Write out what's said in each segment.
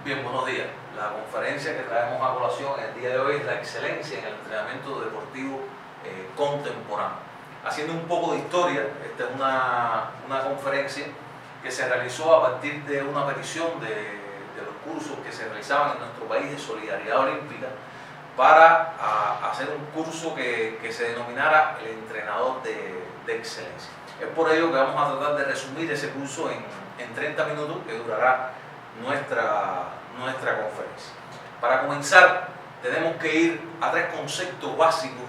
Bien, buenos días. La conferencia que traemos a colación el día de hoy es la excelencia en el entrenamiento deportivo contemporáneo. Haciendo un poco de historia, esta es una conferencia que se realizó a partir de una petición de los cursos que se realizaban en nuestro país de solidaridad olímpica para hacer un curso que se denominara el entrenador de excelencia. Es por ello que vamos a tratar de resumir ese curso en 30 minutos que durará nuestra conferencia. Para comenzar, tenemos que ir a 3 conceptos básicos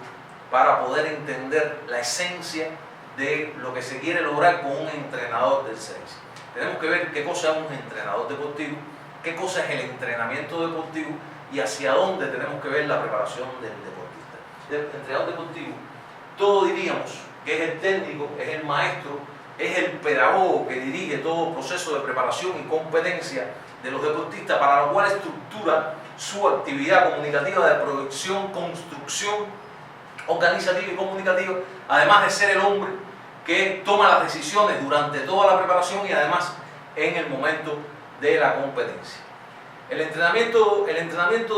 para poder entender la esencia de lo que se quiere lograr con un entrenador de excelencia. Tenemos que ver qué cosa es un entrenador deportivo, qué cosa es el entrenamiento deportivo y hacia dónde tenemos que ver la preparación del deportista. El entrenador deportivo, todos diríamos que es el técnico, es el maestro, es el pedagogo que dirige todo el proceso de preparación y competencia de los deportistas, para lo cual estructura su actividad comunicativa de proyección, construcción organizativa y comunicativa, además de ser el hombre que toma las decisiones durante toda la preparación y además en el momento de la competencia. El entrenamiento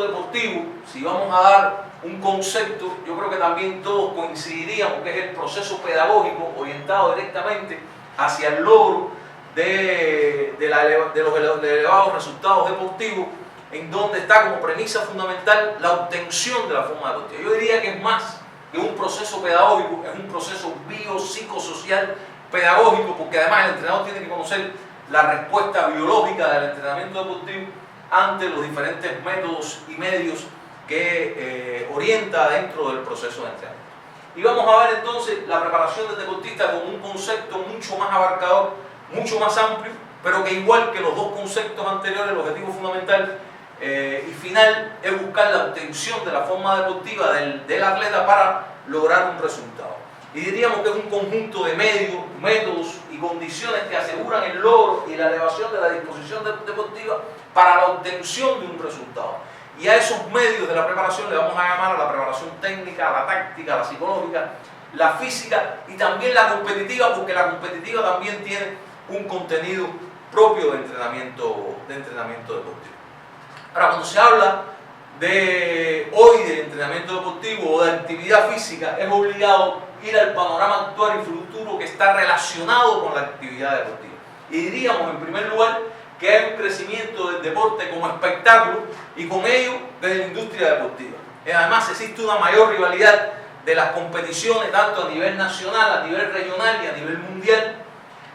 deportivo, si vamos a dar un concepto, yo creo que también todos coincidiríamos que es el proceso pedagógico orientado directamente hacia el logro de los elevados resultados deportivos, en donde está como premisa fundamental la obtención de la forma deportiva. Yo diría que es más que un proceso pedagógico, es un proceso biopsicosocial pedagógico, porque además el entrenador tiene que conocer la respuesta biológica del entrenamiento deportivo ante los diferentes métodos y medios que orienta dentro del proceso de entrenamiento. Y vamos a ver entonces la preparación del deportista como un concepto mucho más abarcador, mucho más amplio, pero que igual que los dos conceptos anteriores, el objetivo fundamental y final es buscar la obtención de la forma deportiva del atleta para lograr un resultado. Y diríamos que es un conjunto de medios, métodos y condiciones que aseguran el logro y la elevación de la disposición deportiva para la obtención de un resultado. Y a esos medios de la preparación le vamos a llamar a la preparación técnica, a la táctica, a la psicológica, la física y también la competitiva, porque la competitiva también tiene un contenido propio de entrenamiento deportivo. Ahora, cuando se habla hoy del entrenamiento deportivo o de actividad física, es obligado ir al panorama actual y futuro que está relacionado con la actividad deportiva. Y diríamos, en primer lugar, que hay un crecimiento del deporte como espectáculo y con ello de la industria deportiva. Además, existe una mayor rivalidad de las competiciones, tanto a nivel nacional, a nivel regional y a nivel mundial.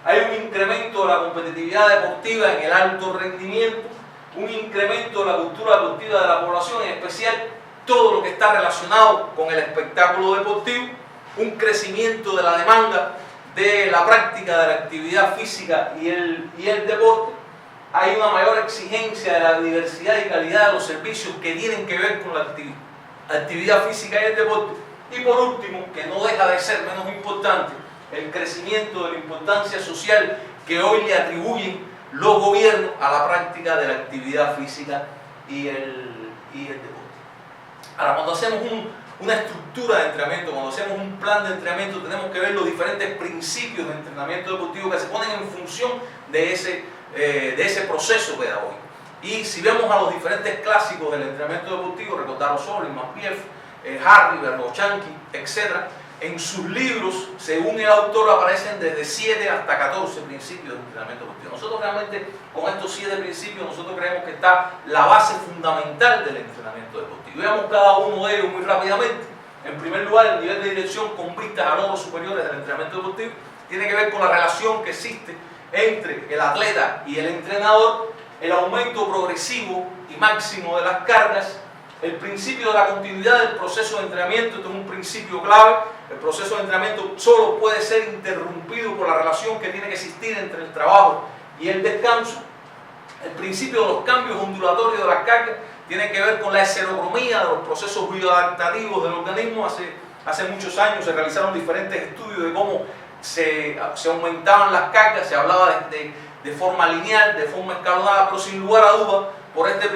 Hay un incremento de la competitividad deportiva en el alto rendimiento, un incremento de la cultura deportiva de la población, en especial todo lo que está relacionado con el espectáculo deportivo, un crecimiento de la demanda de la práctica de la actividad física y el deporte. Hay una mayor exigencia de la diversidad y calidad de los servicios que tienen que ver con la actividad física y el deporte. Y por último, que no deja de ser menos importante, el crecimiento de la importancia social que hoy le atribuyen los gobiernos a la práctica de la actividad física y el deporte. Ahora, cuando hacemos una estructura de entrenamiento, cuando hacemos un plan de entrenamiento, tenemos que ver los diferentes principios de entrenamiento deportivo que se ponen en función de ese proceso pedagógico. Y si vemos a los diferentes clásicos del entrenamiento deportivo, recordar Osorio, Maspiev, Harry, Berlochanski, etc., en sus libros, según el autor, aparecen desde 7 hasta 14 principios de entrenamiento deportivo. Nosotros realmente, con estos 7 principios, nosotros creemos que está la base fundamental del entrenamiento deportivo. Veamos cada uno de ellos muy rápidamente. En primer lugar, el nivel de dirección con vistas a logros superiores del entrenamiento deportivo tiene que ver con la relación que existe entre el atleta y el entrenador, el aumento progresivo y máximo de las cargas, el principio de la continuidad del proceso de entrenamiento. Esto es un principio clave. El proceso de entrenamiento solo puede ser interrumpido por la relación que tiene que existir entre el trabajo y el descanso. El principio de los cambios ondulatorios de las cargas tiene que ver con la heterocromía de los procesos bioadaptativos del organismo. Hace muchos años se realizaron diferentes estudios de cómo se aumentaban las cargas, se hablaba de forma lineal, de forma escalonada, pero sin lugar a dudas, por este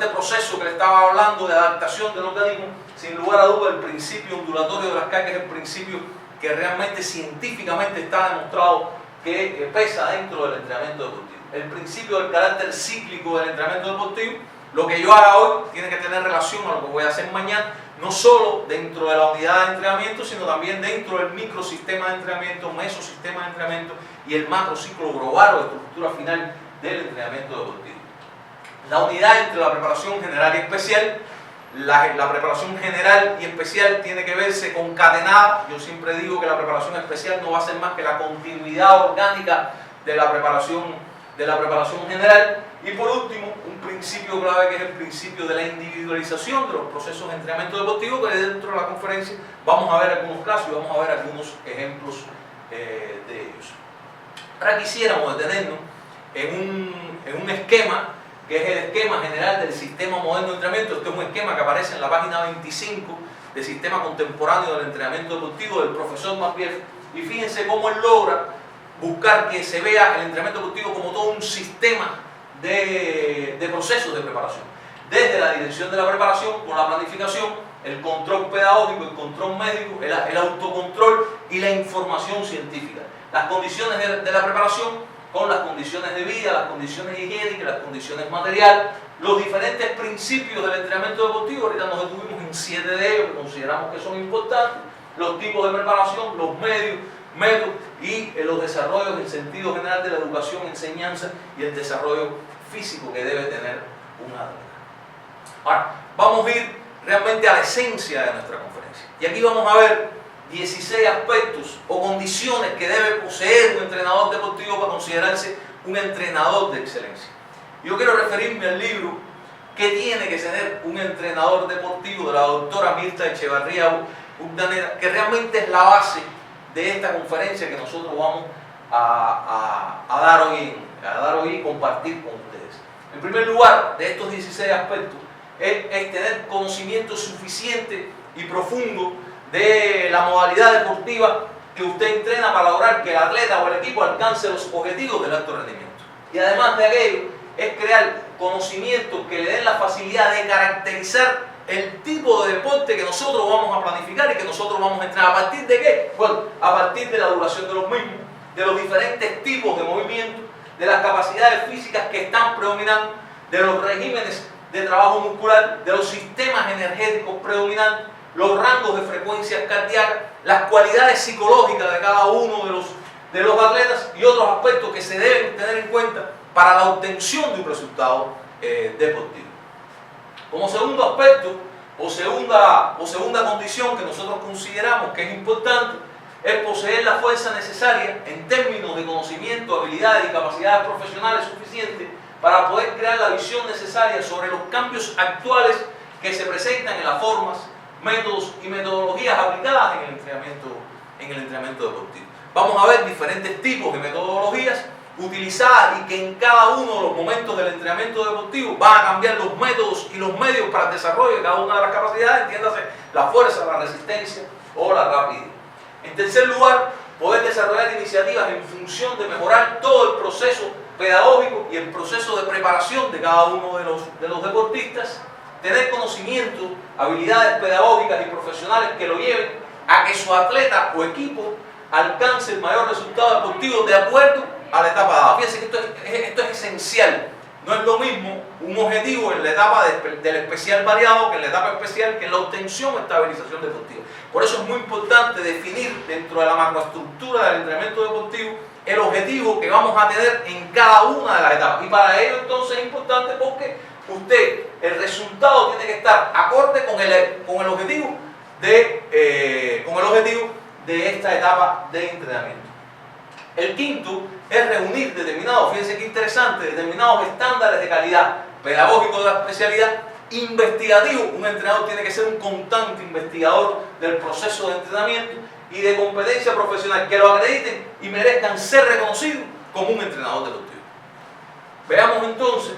proceso que le estaba hablando de adaptación del organismo, sin lugar a dudas el principio ondulatorio de las cargas es el principio que realmente científicamente está demostrado que pesa dentro del entrenamiento deportivo. el principio del carácter cíclico del entrenamiento deportivo. Lo que yo haga hoy tiene que tener relación a lo que voy a hacer mañana, no solo dentro de la unidad de entrenamiento, sino también dentro del microsistema de entrenamiento, mesosistema de entrenamiento y el macrociclo global o estructura final del entrenamiento deportivo. La unidad entre la preparación general y especial, la preparación general y especial tiene que verse concatenada. Yo siempre digo que la preparación especial no va a ser más que la continuidad orgánica de la preparación general. Y por último, un principio clave que es el principio de la individualización de los procesos de entrenamiento deportivo, que dentro de la conferencia vamos a ver algunos casos y vamos a ver algunos ejemplos de ellos. Ahora quisiéramos detenernos en un esquema que es el esquema general del sistema moderno de entrenamiento. Este es un esquema que aparece en la página 25 del sistema contemporáneo del entrenamiento deportivo del profesor Mapiev, y fíjense cómo él logra buscar que se vea el entrenamiento deportivo como todo un sistema de procesos de preparación, desde la dirección de la preparación con la planificación, el control pedagógico, el control médico, el autocontrol y la información científica, las condiciones de la preparación con las condiciones de vida, las condiciones higiénicas, las condiciones materiales, los diferentes principios del entrenamiento deportivo. Ahorita nos detuvimos en 7 de ellos que consideramos que son importantes: los tipos de preparación, los medios, métodos y los desarrollos en sentido general de la educación, enseñanza y el desarrollo físico que debe tener un atleta. Ahora, vamos a ir realmente a la esencia de nuestra conferencia. Y aquí vamos a ver 16 aspectos o condiciones que debe poseer un entrenador deportivo para considerarse un entrenador de excelencia. Yo quiero referirme al libro ¿Qué tiene que tener un entrenador deportivo?, de la doctora Mirta Echevarría Urdaneta, que realmente es la base de esta conferencia que nosotros vamos a dar hoy y compartir con ustedes. En primer lugar, de estos 16 aspectos, es tener conocimiento suficiente y profundo de la modalidad deportiva que usted entrena para lograr que el atleta o el equipo alcance los objetivos del alto rendimiento. Y además de aquello, es crear conocimientos que le den la facilidad de caracterizar el tipo de deporte que nosotros vamos a planificar y que nosotros vamos a entrenar. ¿A partir de qué? Bueno, a partir de la duración de los mismos, de los diferentes tipos de movimientos, de las capacidades físicas que están predominando, de los regímenes de trabajo muscular, de los sistemas energéticos predominantes, los rangos de frecuencias cardíacas, las cualidades psicológicas de cada uno de los atletas y otros aspectos que se deben tener en cuenta para la obtención de un resultado deportivo. Como segundo aspecto o segunda condición que nosotros consideramos que es importante, es poseer la fuerza necesaria en términos de conocimiento, habilidades y capacidades profesionales suficientes para poder crear la visión necesaria sobre los cambios actuales que se presentan en las formas, métodos y metodologías aplicadas en el entrenamiento deportivo. Vamos a ver diferentes tipos de metodologías utilizadas y que en cada uno de los momentos del entrenamiento deportivo van a cambiar los métodos y los medios para el desarrollo de cada una de las capacidades, entiéndase la fuerza, la resistencia o la rapidez. En tercer lugar, poder desarrollar iniciativas en función de mejorar todo el proceso pedagógico y el proceso de preparación de cada uno de los deportistas, tener conocimientos, habilidades pedagógicas y profesionales que lo lleven a que su atleta o equipo alcance el mayor resultado deportivo de acuerdo a la etapa dada. Fíjense que esto es esencial. No es lo mismo un objetivo en la etapa del especial variado que en la etapa especial, que en la obtención o estabilización deportiva. Por eso es muy importante definir dentro de la macroestructura del entrenamiento deportivo el objetivo que vamos a tener en cada una de las etapas. Y para ello entonces es importante porque el resultado tiene que estar acorde con el objetivo de esta etapa de entrenamiento. El quinto es reunir fíjense qué interesante, determinados estándares de calidad pedagógico de la especialidad, investigativo. Un entrenador tiene que ser un constante investigador del proceso de entrenamiento y de competencia profesional, que lo acrediten y merezcan ser reconocidos como un entrenador deportivo. Veamos entonces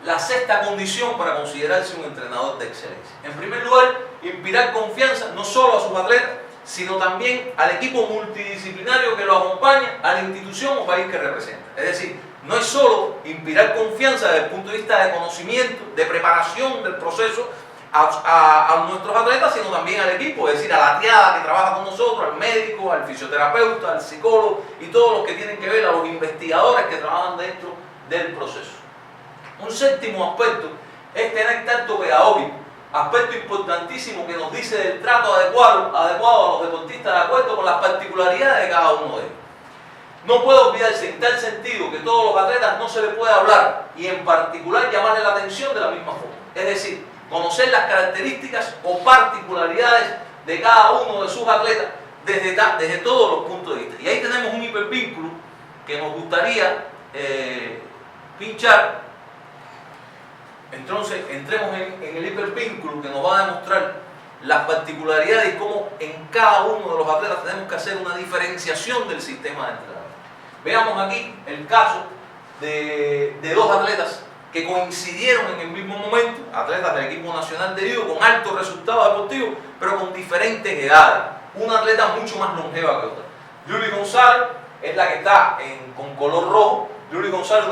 la sexta condición para considerarse un entrenador de excelencia. En primer lugar, inspirar confianza no solo a sus atletas, sino también al equipo multidisciplinario que lo acompaña, a la institución o país que representa. Es decir, no es solo inspirar confianza desde el punto de vista de conocimiento, de preparación del proceso a nuestros atletas, sino también al equipo, es decir, a la triada que trabaja con nosotros, al médico, al fisioterapeuta, al psicólogo y todos los que tienen que ver, a los investigadores que trabajan dentro del proceso. Un séptimo aspecto es tener tacto pedagógico, aspecto importantísimo que nos dice del trato adecuado a los deportistas de acuerdo con las particularidades de cada uno de ellos. No puede olvidarse en tal sentido que todos los atletas no se les puede hablar y en particular llamarle la atención de la misma forma. Es decir, conocer las características o particularidades de cada uno de sus atletas desde todos los puntos de vista. Y ahí tenemos un hipervínculo que nos gustaría pinchar. Entonces, entremos en el hipervínculo que nos va a demostrar las particularidades y cómo en cada uno de los atletas tenemos que hacer una diferenciación del sistema de entrenamiento. Veamos aquí el caso de dos atletas que coincidieron en el mismo momento, atletas del equipo nacional de judo con altos resultados deportivos, pero con diferentes edades. Una atleta mucho más longeva que otra. Yuli González es la que está con color rojo. Yuli González,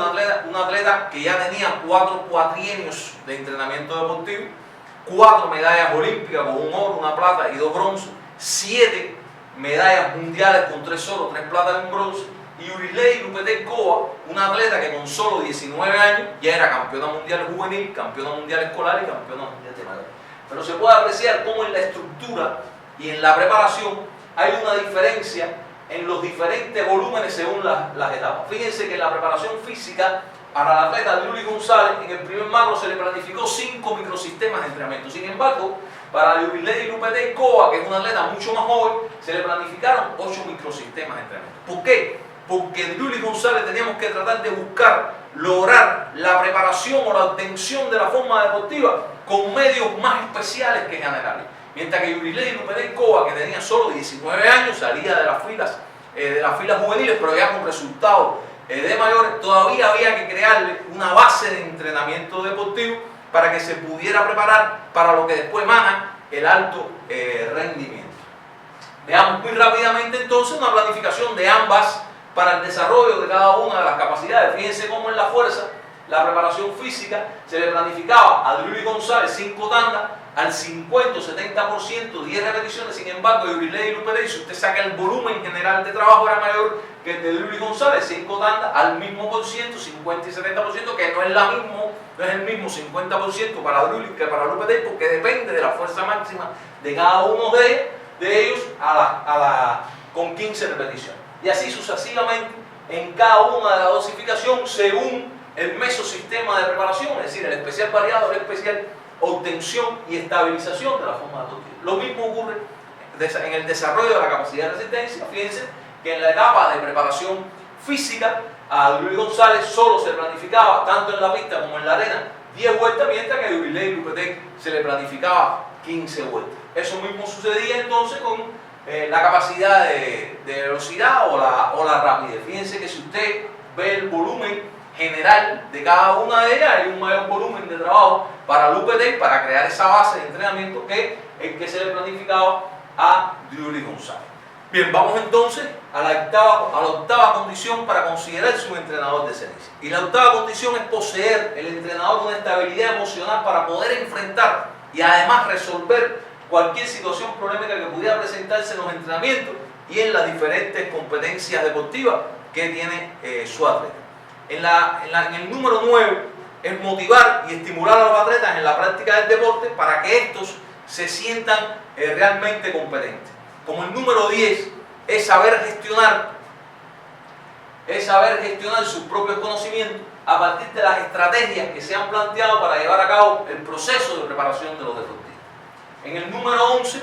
una atleta que ya tenía 4 cuatrienios de entrenamiento deportivo, 4 medallas olímpicas con un oro, una plata y 2 bronce, 7 medallas mundiales con 3 oro, 3 platas y un bronce. Y Yurisley Lupetenkova, una atleta que con solo 19 años ya era campeona mundial juvenil, campeona mundial escolar y campeona mundial de medalla. Pero se puede apreciar cómo en la estructura y en la preparación hay una diferencia en los diferentes volúmenes según las etapas. Fíjense que en la preparación física para la atleta Yuli González en el primer macro se le planificó 5 microsistemas de entrenamiento. Sin embargo, para Yurisley Lupetenkova, que es una atleta mucho más joven, se le planificaron 8 microsistemas de entrenamiento. ¿Por qué? Porque en Yuli González teníamos que tratar de buscar lograr la preparación o la obtención de la forma deportiva con medios más especiales que generales. Mientras que Yurisley Lupetenkova, que tenía solo 19 años, salía de las filas juveniles, pero ya con resultados de mayores, todavía había que crearle una base de entrenamiento deportivo para que se pudiera preparar para lo que después emana el alto rendimiento. Veamos muy rápidamente entonces una planificación de ambas para el desarrollo de cada una de las capacidades. Fíjense cómo en la fuerza, la preparación física, se le planificaba a Yuli González 5 tandas al 50 o 70%, 10 repeticiones. Sin embargo, Yurisley Lupetenkova, si usted saca el volumen general de trabajo, era mayor que el de Yuli González, 5 tandas al mismo por ciento, 50 y 70%, que no es el mismo 50% para Yuli que para Lupetenkova, porque depende de la fuerza máxima de cada uno de ellos con 15 repeticiones. Y así sucesivamente en cada una de la dosificación según el mesosistema de preparación, es decir, el especial variado, el especial obtención y estabilización de la forma deportiva. Lo mismo ocurre en el desarrollo de la capacidad de resistencia. Fíjense que en la etapa de preparación física a Yuli González solo se planificaba, tanto en la pista como en la arena, 10 vueltas, mientras que a Yurisley Lupetenkova se le planificaba 15 vueltas. Eso mismo sucedía entonces con la capacidad de velocidad o la rapidez. Fíjense que si usted ve el volumen general de cada una de ellas, hay un mayor volumen de trabajo para Lupetenkova para crear esa base de entrenamiento que el que se le planificaba a Yuli González. Bien, vamos entonces a la octava condición para considerarse un entrenador de excelencia. Y la octava condición es poseer el entrenador una estabilidad emocional para poder enfrentar y además resolver cualquier situación problemática que pudiera presentarse en los entrenamientos y en las diferentes competencias deportivas que tiene su atleta. En el número 9 es motivar y estimular a los atletas en la práctica del deporte para que estos se sientan realmente competentes. Como el número 10 es saber gestionar sus propios conocimientos a partir de las estrategias que se han planteado para llevar a cabo el proceso de preparación de los deportistas. En el número 11,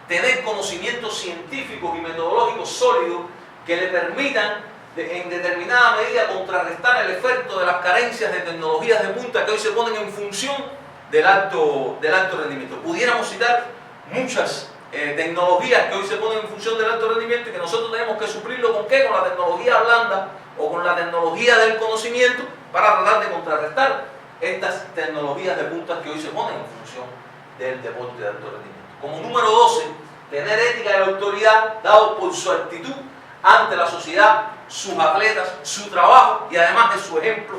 tener conocimientos científicos y metodológicos sólidos que le permitan en determinada medida contrarrestar el efecto de las carencias de tecnologías de punta que hoy se ponen en función del alto rendimiento. Pudiéramos citar muchas tecnologías que hoy se ponen en función del alto rendimiento y que nosotros tenemos que suplirlo ¿con qué? Con la tecnología blanda o con la tecnología del conocimiento para tratar de contrarrestar estas tecnologías de punta que hoy se ponen en función del deporte de alto rendimiento. Como número 12, tener ética y autoridad dado por su actitud ante la sociedad, sus atletas, su trabajo y además de su ejemplo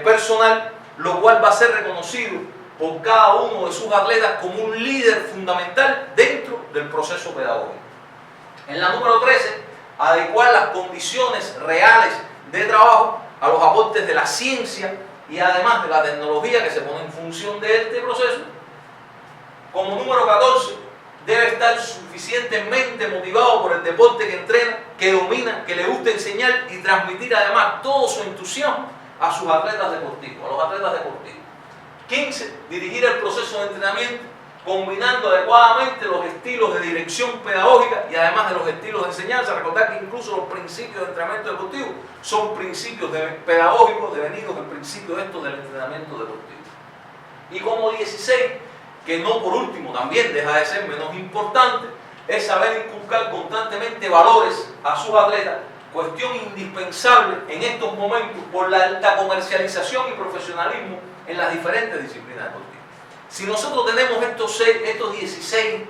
personal, lo cual va a ser reconocido por cada uno de sus atletas como un líder fundamental dentro del proceso pedagógico. En la número 13, adecuar las condiciones reales de trabajo a los aportes de la ciencia y además de la tecnología que se pone en función de este proceso. Como número 14, debe estar suficientemente motivado por el deporte que entrena, que domina, que le gusta enseñar y transmitir además todo su entusiasmo a sus atletas deportivos, a los atletas deportivos. 15, dirigir el proceso de entrenamiento combinando adecuadamente los estilos de dirección pedagógica y además de los estilos de enseñanza. Recordar que incluso los principios de entrenamiento deportivo son principios pedagógicos devenidos en principio estos del entrenamiento deportivo. Y como 16, que no por último también deja de ser menos importante, es saber inculcar constantemente valores a sus atletas, cuestión indispensable en estos momentos por la alta comercialización y profesionalismo en las diferentes disciplinas deportivas. Si nosotros tenemos estos 16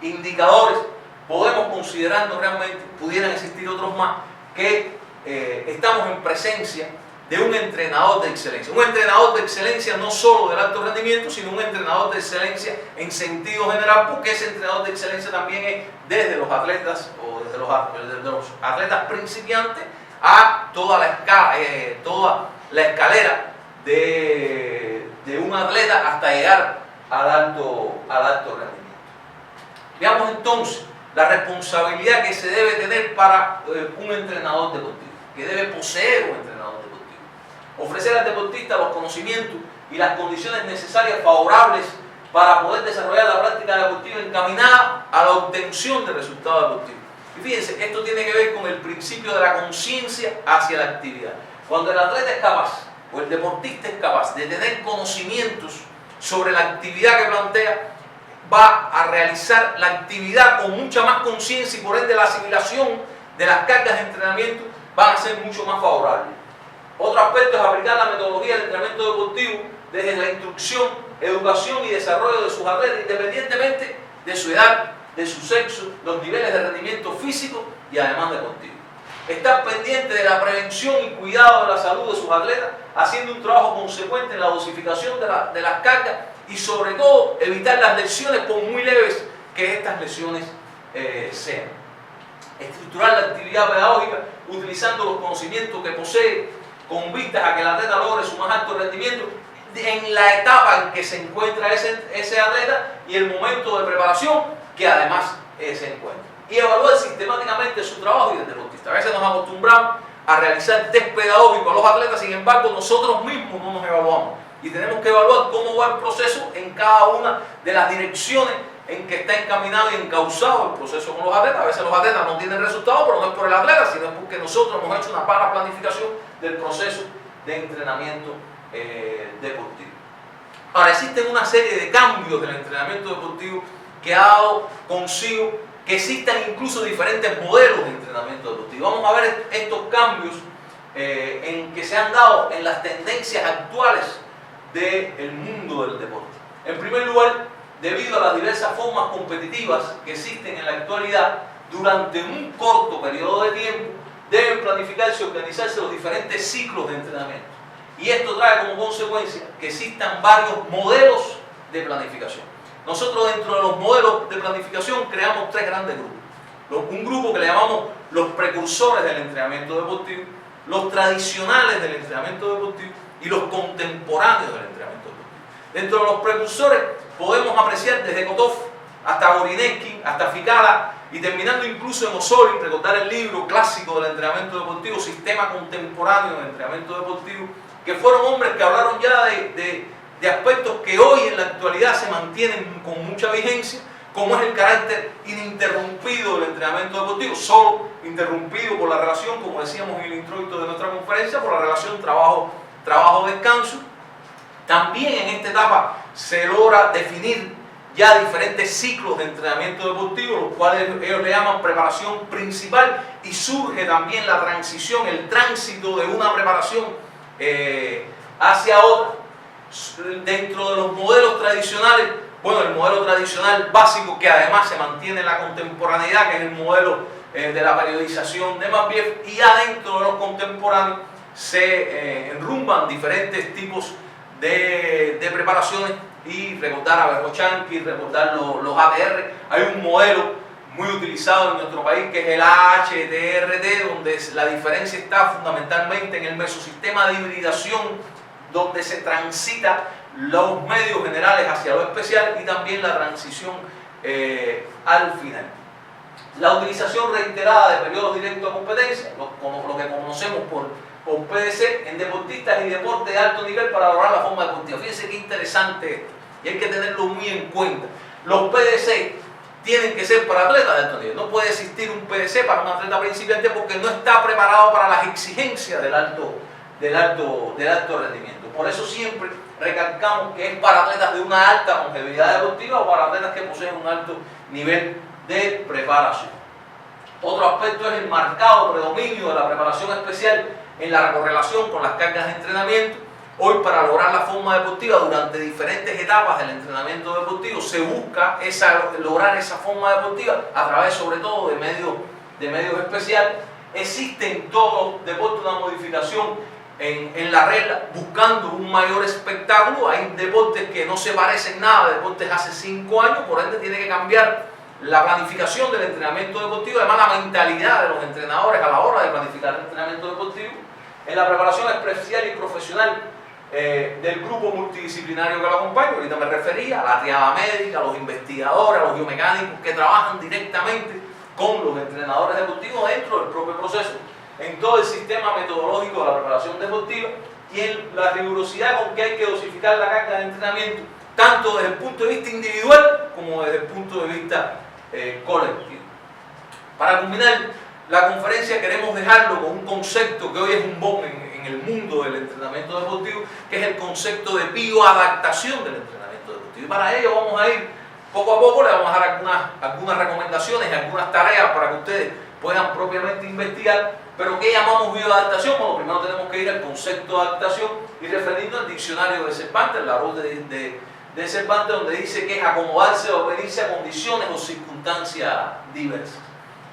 indicadores, podemos considerando realmente, pudieran existir otros más, que estamos en presencia de un entrenador de excelencia. Un entrenador de excelencia no solo del alto rendimiento, sino un entrenador de excelencia en sentido general, porque ese entrenador de excelencia también es desde los atletas o desde los atletas principiantes a toda la escalera de un atleta hasta llegar al alto rendimiento. Veamos entonces la responsabilidad que se debe tener para un entrenador deportivo, que debe poseer un entrenador deportivo. Ofrecer al deportista los conocimientos y las condiciones necesarias favorables para poder desarrollar la práctica deportiva encaminada a la obtención de resultados deportivos. Y fíjense, esto tiene que ver con el principio de la conciencia hacia la actividad. Cuando el atleta es capaz, o el deportista es capaz de tener conocimientos sobre la actividad que plantea, va a realizar la actividad con mucha más conciencia y por ende la asimilación de las cargas de entrenamiento van a ser mucho más favorables. Otro aspecto es aplicar la metodología del entrenamiento deportivo desde la instrucción, educación y desarrollo de sus atletas, independientemente de su edad, de su sexo, los niveles de rendimiento físico y además deportivo. Estar pendiente de la prevención y cuidado de la salud de sus atletas, haciendo un trabajo consecuente en la dosificación de las cargas y sobre todo evitar las lesiones por muy leves que estas lesiones sean. Estructurar la actividad pedagógica utilizando los conocimientos que posee con vistas a que el atleta logre su más alto rendimiento en la etapa en que se encuentra ese atleta y el momento de preparación que además se encuentra. Y evaluar sistemáticamente su trabajo y el deportista. A veces nos acostumbramos a realizar test pedagógicos a los atletas, sin embargo nosotros mismos no nos evaluamos. Y tenemos que evaluar cómo va el proceso en cada una de las direcciones en que está encaminado y encauzado el proceso con los atletas. A veces los atletas no tienen resultados, pero no es por el atleta, sino es porque nosotros hemos hecho una mala planificación del proceso de entrenamiento deportivo. Ahora, existen una serie de cambios del entrenamiento deportivo que ha dado consigo que existan incluso diferentes modelos de entrenamiento deportivo. Vamos a ver estos cambios en que se han dado en las tendencias actuales del mundo del deporte. En primer lugar, debido a las diversas formas competitivas que existen en la actualidad, durante un corto periodo de tiempo deben planificarse y organizarse los diferentes ciclos de entrenamiento. Y esto trae como consecuencia que existan varios modelos de planificación. Nosotros dentro de los modelos de planificación creamos tres grandes grupos. Un grupo que le llamamos los precursores del entrenamiento deportivo, los tradicionales del entrenamiento deportivo y los contemporáneos del entrenamiento deportivo. Dentro de los precursores podemos apreciar desde Kotov hasta Gorineski, hasta Ficala y terminando incluso en Osorio, recordar el libro clásico del entrenamiento deportivo, Sistema Contemporáneo del Entrenamiento Deportivo, que fueron hombres que hablaron ya de aspectos que hoy en la actualidad se mantienen con mucha vigencia, como es el carácter ininterrumpido del entrenamiento deportivo, solo interrumpido por la relación, como decíamos en el introito de nuestra conferencia, por la relación trabajo-descanso. También en esta etapa se logra definir ya diferentes ciclos de entrenamiento deportivo, los cuales ellos le llaman preparación principal, y surge también la transición, el tránsito de una preparación hacia otra. Dentro de los modelos tradicionales, bueno, el modelo tradicional básico que además se mantiene en la contemporaneidad, que es el modelo de la periodización de Matveev, y ya dentro de los contemporáneos se enrumban diferentes tipos de preparaciones y recordar a Verhochanki, recordar los ATR. Hay un modelo muy utilizado en nuestro país, que es el HTRT, donde la diferencia está fundamentalmente en el mesosistema de hibridación, donde se transita los medios generales hacia lo especial y también la transición al final. La utilización reiterada de periodos directos de competencia, lo que conocemos por PDC, en deportistas y deportes de alto nivel para lograr la forma deportiva. Fíjense qué interesante esto, y hay que tenerlo muy en cuenta. Los PDC tienen que ser para atletas de alto nivel. No puede existir un PDC para un atleta principiante porque no está preparado para las exigencias del alto rendimiento. Por eso siempre recalcamos que es para atletas de una alta longevidad deportiva o para atletas que poseen un alto nivel de preparación. Otro aspecto es el marcado predominio de la preparación especial en la correlación con las cargas de entrenamiento. Hoy, para lograr la forma deportiva durante diferentes etapas del entrenamiento deportivo, se busca lograr esa forma deportiva a través sobre todo de medios especiales. Existe en todos los deportes una modificación en la regla buscando un mayor espectáculo. Hay deportes que no se parecen nada a deportes hace 5 años, por ende tiene que cambiar la planificación del entrenamiento deportivo, además la mentalidad de los entrenadores a la hora de planificar el entrenamiento deportivo. En la preparación especial y profesional del grupo multidisciplinario que lo acompaña, ahorita me refería a la triada médica, a los investigadores, a los biomecánicos que trabajan directamente con los entrenadores deportivos dentro del propio proceso, en todo el sistema metodológico de la preparación deportiva y en la rigurosidad con que hay que dosificar la carga de entrenamiento, tanto desde el punto de vista individual como desde el punto de vista colectivo. Para culminar la conferencia queremos dejarlo con un concepto que hoy es un boom en el mundo del entrenamiento deportivo, que es el concepto de bioadaptación del entrenamiento deportivo. Y para ello vamos a ir poco a poco, le vamos a dar algunas recomendaciones y algunas tareas para que ustedes puedan propiamente investigar. Pero ¿qué llamamos bioadaptación? Bueno, primero tenemos que ir al concepto de adaptación y referirnos al diccionario de Cervantes, la voz de Cervantes, donde dice que es acomodarse o venirse a condiciones o circunstancias diversas.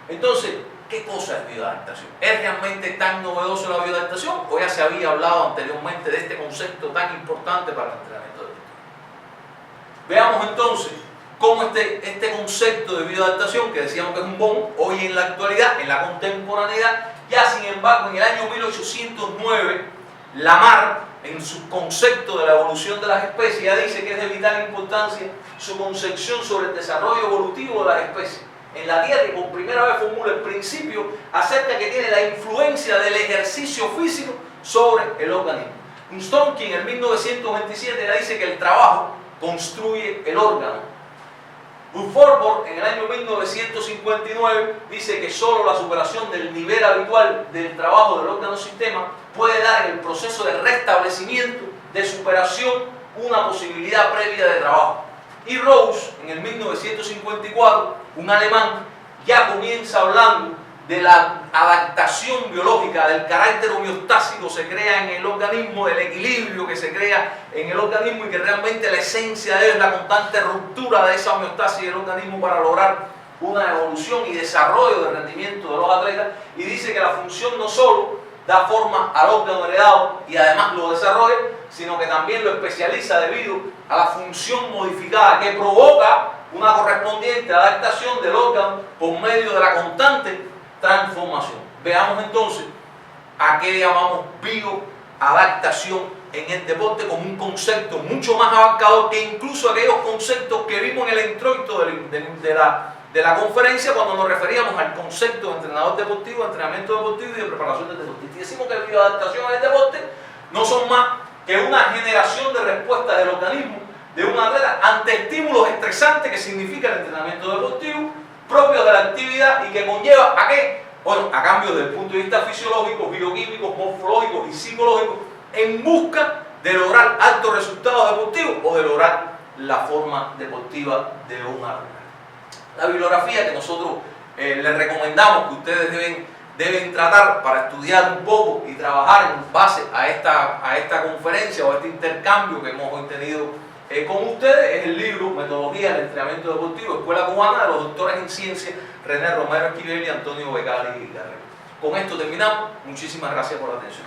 Entonces, ¿qué cosa es bioadaptación? ¿Es realmente tan novedoso la bioadaptación o ya se había hablado anteriormente de este concepto tan importante para el entrenamiento deportivo? Veamos entonces cómo este concepto de bioadaptación, que decíamos que es un boom, hoy en la actualidad, en la contemporaneidad, ya sin embargo en el año 1809, Lamarck, en su concepto de la evolución de las especies, ya dice que es de vital importancia su concepción sobre el desarrollo evolutivo de las especies en la Tierra, y por primera vez formula el principio acerca que tiene la influencia del ejercicio físico sobre el organismo. Chomsky en el 1927 ya dice que el trabajo construye el órgano. Burford en el año 1959 dice que solo la superación del nivel habitual del trabajo del órgano-sistema puede dar en el proceso de restablecimiento, de superación, una posibilidad previa de trabajo. Y Rose, en el 1954, un alemán, ya comienza hablando de la adaptación biológica, del carácter homeostásico que se crea en el organismo, del equilibrio que se crea en el organismo y que realmente la esencia de él es la constante ruptura de esa homeostasis del organismo para lograr una evolución y desarrollo de rendimiento de los atletas, y dice que la función no solo da forma al órgano heredado y además lo desarrolla, sino que también lo especializa debido a la función modificada que provoca una correspondiente adaptación del órgano por medio de la constante transformación. Veamos entonces a qué llamamos bioadaptación en el deporte como un concepto mucho más abarcador que incluso aquellos conceptos que vimos en el introito de la conferencia cuando nos referíamos al concepto de entrenador deportivo, de entrenamiento deportivo y de preparación del deportista. Y decimos que bioadaptación en el deporte no son más que una generación de respuestas del organismo de un atleta ante estímulos estresantes que significa el entrenamiento deportivo propios de la actividad y que conlleva ¿a qué? Bueno, a cambios desde el punto de vista fisiológico, bioquímicos, morfológicos y psicológicos en busca de lograr altos resultados deportivos o de lograr la forma deportiva de un atleta. La bibliografía que nosotros les recomendamos que ustedes deben tratar para estudiar un poco y trabajar en base a esta conferencia o a este intercambio que hemos hoy tenido con ustedes es el libro Metodología del Entrenamiento Deportivo, Escuela Cubana, de los doctores en ciencia René Romero Esquivel y Antonio Becali Guerrero. Con esto terminamos. Muchísimas gracias por la atención.